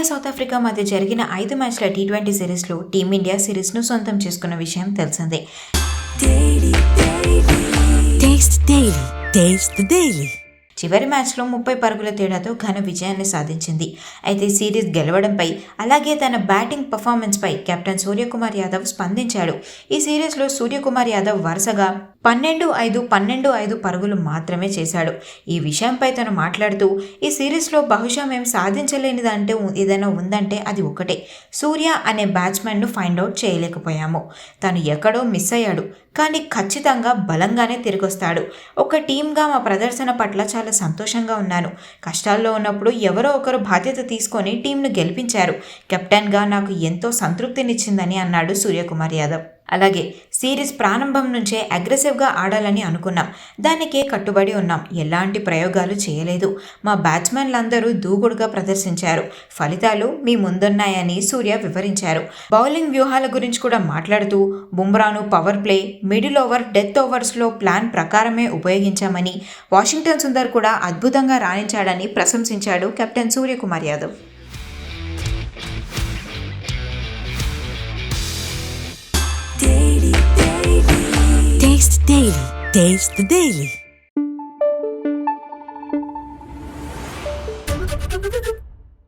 India south Africa మధ్య జరిగిన 5 మ్యాచ్ల టీ20 సిరీస్లో టీమిండియా సిరీస్ను సొంతం చేసుకున్న విషయం తెలిసిందే. చివరి మ్యాచ్లో 30 పరుగుల తేడాతో ఘన విజయాన్ని సాధించింది. అయితే సిరీస్ గెలవడంపై అలాగే తన బ్యాటింగ్ పర్ఫార్మెన్స్పై కెప్టెన్ సూర్యకుమార్ యాదవ్ స్పందించాడు. ఈ సిరీస్లో సూర్యకుమార్ యాదవ్ వరుసగా 12-5 పరుగులు మాత్రమే చేశాడు. ఈ విషయంపై తను మాట్లాడుతూ, ఈ సిరీస్లో బహుశా మేము సాధించలేనిదంటే ఏదైనా ఉందంటే అది ఒకటే, సూర్య అనే బ్యాట్స్మెన్ను ఫైండౌట్ చేయలేకపోయాము. తను ఎక్కడో మిస్ అయ్యాడు, కానీ ఖచ్చితంగా బలంగానే తిరిగొస్తాడు. ఒక టీమ్గా మా ప్రదర్శన పట్ల చాలా సంతోషంగా ఉన్నాను. కష్టాల్లో ఉన్నప్పుడు ఎవరో ఒకరు బాధ్యత తీసుకొని టీంను గెలిపించారు. కెప్టెన్గా నాకు ఎంతో సంతృప్తినిచ్చిందని అన్నాడు సూర్యకుమార్ యాదవ్. అలాగే సిరీస్ ప్రారంభం నుంచే అగ్రెసివ్గా ఆడాలని అనుకున్నాం, దానికే కట్టుబడి ఉన్నాం. ఎలాంటి ప్రయోగాలు చేయలేదు. మా బ్యాట్స్మెన్లందరూ దూకుడుగా ప్రదర్శించారు. ఫలితాలు మీ ముందున్నాయని సూర్య వివరించారు. బౌలింగ్ వ్యూహాల గురించి కూడా మాట్లాడుతూ, బుమ్రాను power play, middle over, death ఓవర్స్లో ప్లాన్ ప్రకారమే ఉపయోగించామని, వాషింగ్టన్ సుందర్ కూడా అద్భుతంగా రాణించాడని ప్రశంసించాడు captain Suryakumar Yadav. Taste the Daily.